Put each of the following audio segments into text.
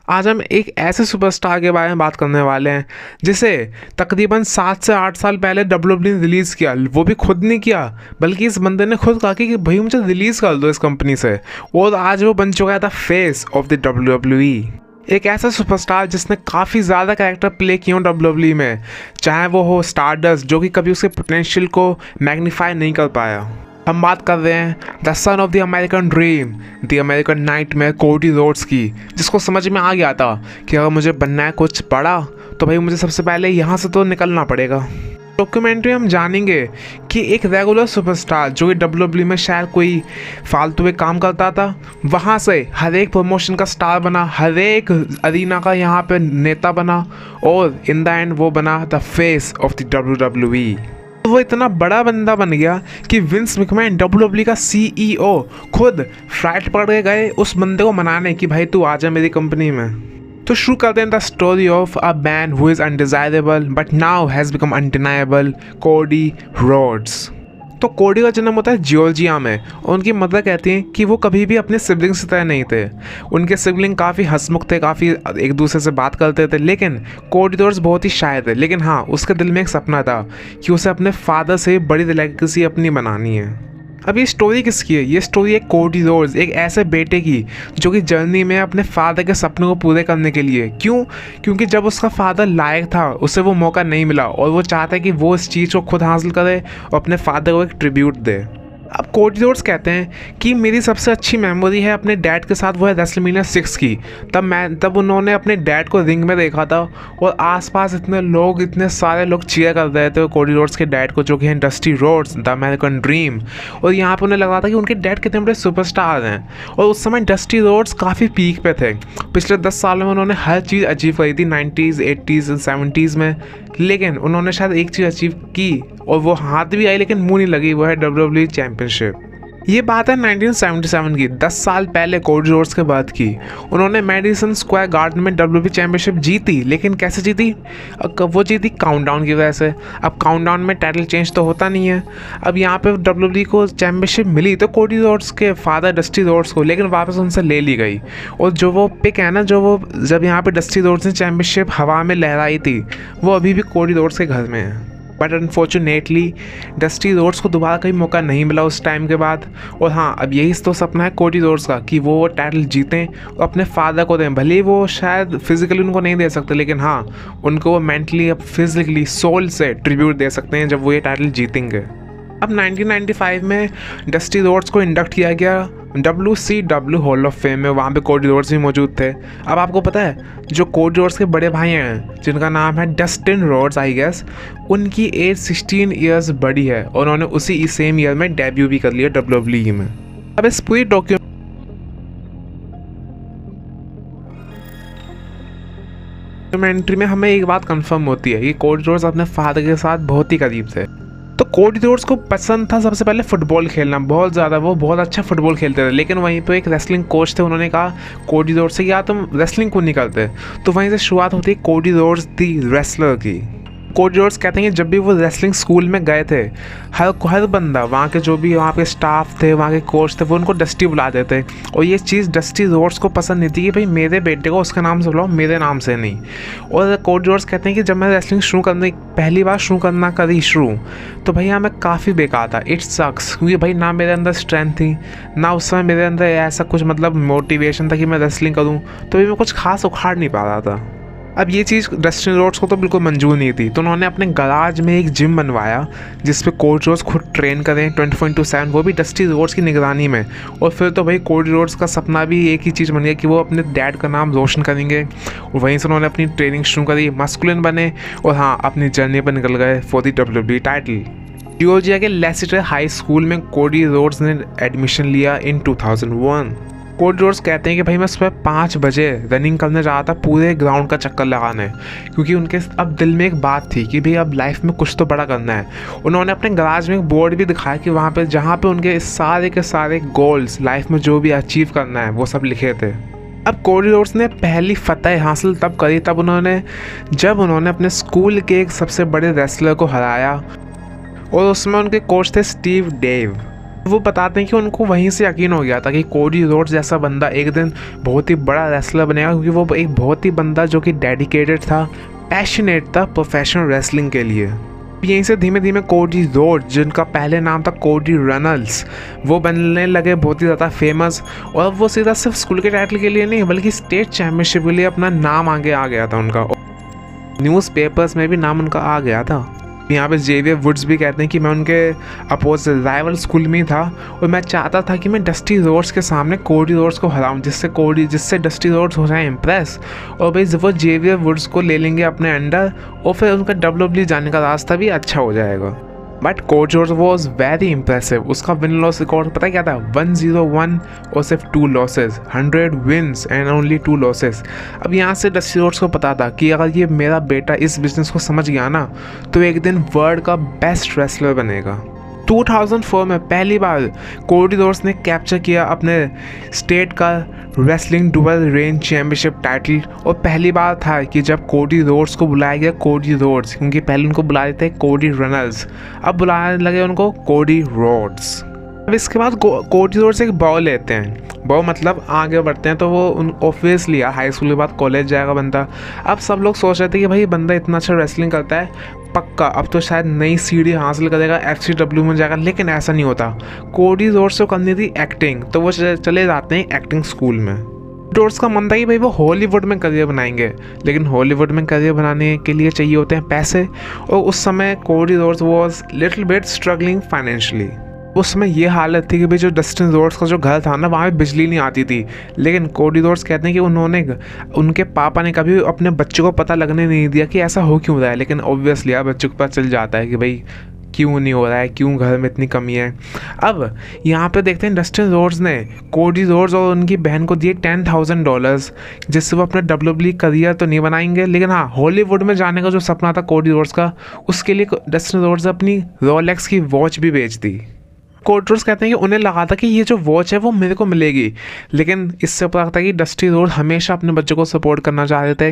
आज हम एक ऐसे सुपरस्टार के बारे में बात करने वाले हैं जिसे तकरीबन 7 से 8 साल पहले डब्ल्यूडब्ल्यू ने रिलीज़ किया। वो भी खुद नहीं किया, बल्कि इस बंदे ने खुद कहा कि भाई मुझे रिलीज़ कर दो इस कंपनी से। और आज वो बन चुका है the face of the WWE. एक ऐसा सुपरस्टार जिसने काफ़ी ज़्यादा कैरेक्टर प्ले किए हों डब्ल्यूडब्ल्यूई में, चाहे वो हो स्टारडस्ट जो कि कभी उसके पोटेंशियल को मैग्नीफाई नहीं कर पाया। हम बात कर रहे हैं the son of the American dream, the American nightmare Cody Rhodes की, जिसको समझ में आ गया था कि अगर मुझे बनना है कुछ बड़ा तो भाई मुझे सबसे पहले यहाँ से तो निकलना पड़ेगा। डॉक्यूमेंट्री हम जानेंगे कि एक रेगुलर सुपरस्टार जो कि डब्ल्यूडब्ल्यूई में शायद कोई फालतू में काम करता था, वहाँ से हर एक प्रमोशन का स्टार बना, हर एक अरीना का यहाँ पे नेता बना, और इन द एंड वो बना the face of the WWE. वो इतना बड़ा बंदा बन गया कि विंस मैकमैन डब्ल्यूडब्ल्यूई का सीईओ खुद फ्लाइट पकड़ के गए उस बंदे को मनाने कि भाई तू आजा मेरी कंपनी में। तो शुरू करते हैं the story of a man who is undesirable but now has become undeniable, Cody Rhodes. तो कोडी का जन्म होता है जॉर्जिया में, और उनकी मदर कहती हैं कि वो कभी भी अपने सिबलिंग्स की तरह नहीं थे। उनके सिबलिंग काफ़ी हंसमुख थे, काफ़ी एक दूसरे से बात करते थे, लेकिन कोडी रोड्स बहुत ही शाय थे। लेकिन हाँ, उसके दिल में एक सपना था कि उसे अपने फादर से बड़ी लेगेसी अपनी बनानी है। अब ये स्टोरी किसकी है? ये स्टोरी है कोडी रोड्स, एक ऐसे बेटे की जो कि जर्नी में अपने फादर के सपनों को पूरे करने के लिए। क्यों? क्योंकि जब उसका फादर लायक था उसे वो मौका नहीं मिला, और वो चाहता है कि वो इस चीज़ को खुद हासिल करे और अपने फादर को एक ट्रिब्यूट दे। अब कोडी रोड्स कहते हैं कि मेरी सबसे अच्छी मेमोरी है अपने डैड के साथ, वो है रेसलमेनिया 6 की। तब उन्होंने अपने डैड को रिंग में देखा था, और आसपास इतने सारे लोग चीयर कर रहे थे कोडी रोड्स के डैड को, जो कि हैं dusty roads the American dream. और यहाँ पर उन्हें लगा था कि उनके डैड कितने बड़े सुपरस्टार हैं, और उस समय डस्टी रोड्स काफ़ी पीक पे थे। पिछले 10 सालों में उन्होंने हर चीज़ अचीव करी थी, 90s, 80s, 70s में। लेकिन उन्होंने शायद एक चीज़ अचीव की और वो हाथ भी आई लेकिन मुंह नहीं लगी, वो है डब्ल्यूडब्ल्यूई चैंपियनशिप। ये बात है 1977 की, 10 साल पहले कोडी रोड्स के बाद की। उन्होंने मैडिसन स्क्वायर गार्डन में डब्ल्यूडब्ल्यूई चैंपियनशिप जीती, लेकिन कैसे जीती? वो जीती काउंटडाउन की वजह से। अब काउंटडाउन में टाइटल चेंज तो होता नहीं है। अब यहाँ पे डब्ल्यूडब्ल्यूई को चैंपियनशिप मिली तो कोडी रोड्स के फादर डस्टी रोड्स को, लेकिन वापस उनसे ले ली गई। और जो वो पिक है ना, जब यहाँ पे डस्टी रोड्स ने चैंपियनशिप हवा में लहराई थी, वो अभी भी कोडी रोड्स के घर में है। बट अनफॉर्चुनेटली डस्टी रोड्स को दोबारा कहीं मौका नहीं मिला उस टाइम के बाद। और हाँ, अब यही तो सपना है कोडी रोड्स का कि वो टाइटल जीतें और अपने फादर को दें। भले ही वो शायद फिजिकली उनको नहीं दे सकते, लेकिन हाँ, उनको वो मेंटली, फिजिकली, सोल से ट्रिब्यूट दे सकते हैं जब वो ये टाइटल जीतेंगे। अब 1995 में डस्टी रोड्स को इंडक्ट किया गया WCW हॉल ऑफ फेम में। वहाँ पे कोडी रोड्स भी मौजूद थे। अब आपको पता है, जो कोडी रोड्स के बड़े भाई हैं जिनका नाम है डस्टिन रोड्स आई गेस, उनकी एज 16 ईयर्स बड़ी है, और उन्होंने उसी सेम ईयर में डेब्यू भी कर लिया डब्ल्यूडब्ल्यूई में। अब इस पूरी डॉक्यूमेंट्री में हमें एक बात कंफर्म होती है कि कोडी रोड्स अपने फादर के साथ बहुत ही करीब थे। तो कोडी रोड्स को पसंद था सबसे पहले फुटबॉल खेलना बहुत ज़्यादा, वो बहुत अच्छा फुटबॉल खेलते थे। लेकिन वहीं पे एक रेसलिंग कोच थे, उन्होंने कहा कोडी रोड्स से यार तुम रेसलिंग क्यों नहीं करते? तो वहीं से शुरुआत होती है कोडी रोड्स दी रेसलर की। कोडी रोड्स कहते हैं कि जब भी वो रेसलिंग स्कूल में गए थे, हर बंदा वहाँ के जो भी वहाँ पे स्टाफ थे, वहाँ के कोच थे, वो उनको डस्टी बुलाते थे। और ये चीज़ डस्टी रोड्स को पसंद नहीं थी कि भाई मेरे बेटे को उसके नाम से बुलाओ, मेरे नाम से नहीं। और कोडी रोड्स कहते हैं कि जब मैं रेसलिंग पहली बार शुरू करना करी तो भैया मैं काफ़ी बेकार था, इट सक्स, क्योंकि भाई ना मेरे अंदर स्ट्रेंथ थी, ना उस समय मेरे अंदर ऐसा कुछ मतलब मोटिवेशन था कि मैं रेसलिंग करूँ, तो भी मैं कुछ खास उखाड़ नहीं पा रहा था। अब ये चीज़ डस्टिन रोड्स को तो बिल्कुल मंजूर नहीं थी, तो उन्होंने अपने गराज में एक जिम बनवाया जिस पे कोडी रोड्स खुद ट्रेन करें 24/7, वो भी डस्टी रोड्स की निगरानी में। और फिर तो भाई कोडी रोड्स का सपना भी एक ही चीज़ बन गया कि वो अपने डैड का नाम रोशन करेंगे, और वहीं से उन्होंने अपनी ट्रेनिंग शुरू करी, मस्कुलिन बने, और हाँ, अपनी जर्नी पर निकल गए for the WWE title. Georgia के लेसिटर हाई स्कूल में कोडी रोड्स ने एडमिशन लिया इन 2001। कोडी रोड्स कहते हैं कि भाई मैं सुबह 5 बजे रनिंग करने जा रहा था, पूरे ग्राउंड का चक्कर लगाने, क्योंकि उनके अब दिल में एक बात थी कि भाई अब लाइफ में कुछ तो बड़ा करना है। उन्होंने अपने गराज में एक बोर्ड भी दिखाया कि वहाँ पे जहाँ पे उनके सारे के सारे गोल्स लाइफ में जो भी अचीव करना है वो सब लिखे थे। अब कोडी रोड्स ने पहली फतह हासिल तब करी जब उन्होंने अपने स्कूल के एक सबसे बड़े रेसलर को हराया, और उसमें उनके कोच थे स्टीव डेव। वो बताते हैं कि उनको वहीं से यकीन हो गया था कि कोडी रोड्स जैसा बंदा एक दिन बहुत ही बड़ा रेसलर बनेगा, क्योंकि वो एक बहुत ही बंदा जो कि डेडिकेटेड था, पैशनेट था प्रोफेशनल रेसलिंग के लिए। यहीं से धीमे धीमे कोडी रोड्स, जिनका पहले नाम था कोडी रेनल्ड्स, वो बनने लगे बहुत ही ज़्यादा फेमस। और वो सीधा सिर्फ स्कूल के टाइटल के लिए नहीं बल्कि स्टेट चैम्पियनशिप के लिए अपना नाम आगे आ गया था उनका। न्यूज़पेपर्स में भी नाम उनका आ गया था। यहाँ पे जेवियर वुड्स भी कहते हैं कि मैं उनके अपोजिट राइवल स्कूल में ही था और मैं चाहता था कि मैं डस्टी रोड्स के सामने कोडी रोड्स को हराऊं, जिससे डस्टी रोड्स हो जाए इम्प्रेस और भाई वो जेवियर वुड्स को ले लेंगे अपने अंडर और फिर उनका WWE जाने का रास्ता भी अच्छा हो जाएगा। But Cody Rhodes was very impressive. उसका विन लॉस रिकॉर्ड पता क्या था? 101 और सिर्फ 2 losses, 100 wins and only 2 losses. अब यहाँ से डस्टी रोड्स को पता था कि अगर ये मेरा बेटा इस बिजनेस को समझ गया ना तो एक दिन वर्ल्ड का बेस्ट रेसलर बनेगा। 2004 में पहली बार कोडी रोड्स ने कैप्चर किया अपने स्टेट का wrestling dual range championship title, और पहली बार था कि जब कोडी रोड्स को बुलाया गया कोडी रोड्स, क्योंकि पहले उनको बुलाए थे कोडी रेनल्ड्स, अब बुलाने लगे उनको कोडी रोड्स। अब इसके बाद कोडी रोड्स एक बॉल लेते हैं, बॉल मतलब आगे बढ़ते हैं, तो वो ऑब्वियसली हाई स्कूल के बाद कॉलेज जाएगा बंदा। अब सब लोग सोच रहे थे कि भाई बंदा इतना अच्छा रेसलिंग करता है, पक्का अब तो शायद नई सीढ़ी हासिल करेगा, FCW में जाएगा, लेकिन ऐसा नहीं होता। कोडी रोड्स को करनी थी एक्टिंग, तो वो चले जाते हैं एक्टिंग स्कूल में। रोड्स का मन था कि भाई वो हॉलीवुड में करियर बनाएंगे, लेकिन हॉलीवुड में करियर बनाने के लिए चाहिए होते हैं पैसे, और उस समय Cody Rhodes was little bit struggling financially. उस समय ये हालत थी कि भाई जो डस्टिन रोड्स का जो घर था ना वहाँ पे बिजली नहीं आती थी, लेकिन कोडी रोड्स कहते हैं कि उनके पापा ने कभी अपने बच्चों को पता लगने नहीं दिया कि ऐसा हो क्यों रहा है, लेकिन ऑब्वियसली अब बच्चों को पता चल जाता है कि भाई क्यों नहीं हो रहा है, क्यों घर में इतनी कमी है। अब यहाँ पे देखते हैं डस्टिन रोड्स ने कोडी रोड्स और उनकी बहन को दिए $10,000, जिससे वो अपना WWE करियर तो नहीं बनाएंगे, लेकिन हाँ हॉलीवुड में जाने का जो सपना था कोडी रोड्स का, उसके लिए डस्टिन रोड्स ने अपनी रोलेक्स की वॉच भी बेच दी। कोडी रोड्स कहते हैं कि उन्हें लगा था कि ये जो वॉच है वो मेरे को मिलेगी, लेकिन इससे पता लगता है कि डस्टी रोड्स हमेशा अपने बच्चों को सपोर्ट करना चाह रहे थे,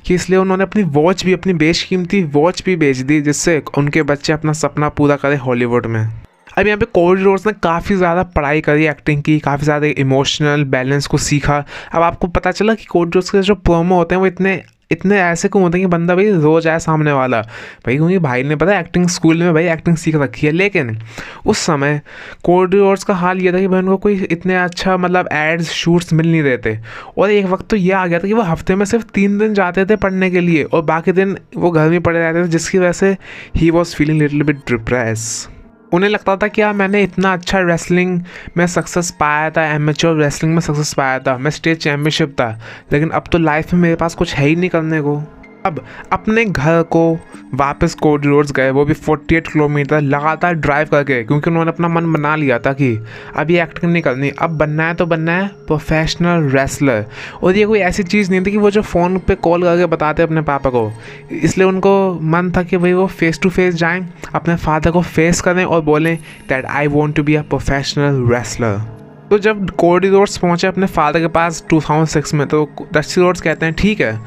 कि इसलिए उन्होंने अपनी वॉच भी, अपनी बेशकीमती वॉच भी बेच दी, जिससे उनके बच्चे अपना सपना पूरा करें हॉलीवुड में। अब यहाँ पे कोडी रोड्स ने काफ़ी ज़्यादा पढ़ाई करी, एक्टिंग की, काफ़ी ज़्यादा इमोशनल बैलेंस को सीखा। अब आपको पता चला कि कोडी रोड्स के जो प्रोमो होते हैं वो इतने ऐसे क्यों होते हैं कि बंदा भाई रोज आए सामने वाला, भाई क्योंकि भाई ने पता है एक्टिंग स्कूल में भाई एक्टिंग सीख रखी है। लेकिन उस समय कोडी रोड्स का हाल ये था कि भाई उनको कोई इतने अच्छा मतलब एड्स शूट्स मिल नहीं रहे थे, और एक वक्त तो ये आ गया था कि वो हफ्ते में सिर्फ 3 दिन जाते थे पढ़ने के लिए और बाकी दिन वो घर में पड़े रहते थे, जिसकी वजह से he was feeling little bit depress. उन्हें लगता था कि यार मैंने इतना अच्छा रेसलिंग में सक्सेस पाया था, एमेच्योर रेसलिंग में सक्सेस पाया था, मैं स्टेट चैम्पियनशिप था, लेकिन अब तो लाइफ में मेरे पास कुछ है ही नहीं करने को। अब अपने घर को वापस कोडी रोड्स गए, वो भी 48 किलोमीटर लगातार ड्राइव करके, क्योंकि उन्होंने अपना मन बना लिया था कि अब ये एक्टिंग नहीं करनी, अब बनना है तो बनना है प्रोफेशनल रेसलर। और ये कोई ऐसी चीज़ नहीं थी कि वो जो फ़ोन पे कॉल करके बताते अपने पापा को, इसलिए उनको मन था कि भाई वो फेस टू फेस जाएं, अपने फादर को फेस करें और बोलें that I want to be a professional wrestler. तो जब कोडी रोड्स पहुँचे अपने फादर के पास 2006 में, तो डस्टी रोड्स कहते हैं ठीक है,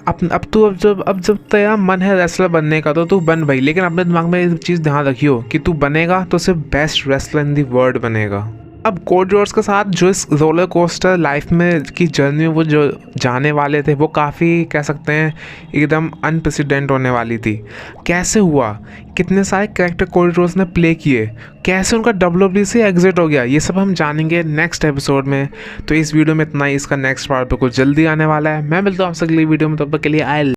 अब जब तेरा मन है रेसलर बनने का तो तू बन भाई, लेकिन अपने दिमाग में ये चीज़ ध्यान रखियो कि तू बनेगा तो सिर्फ best wrestler in the world बनेगा। अब कोडी रोड्स के साथ जो इस रोलर कोस्टर लाइफ में की जर्नी में वो जो जाने वाले थे वो काफ़ी कह सकते हैं एकदम अनप्रेसिडेंट होने वाली थी। कैसे हुआ, कितने सारे कैरेक्टर कोडी रोड्स ने प्ले किए, कैसे उनका WWE से एग्जिट हो गया, ये सब हम जानेंगे नेक्स्ट एपिसोड में। तो इस वीडियो में इतना ही, इसका नेक्स्ट पार्ट पे कुछ जल्दी आने वाला है। मैं मिलता हूँ आपसे अगली वीडियो में, तब तक के लिए आई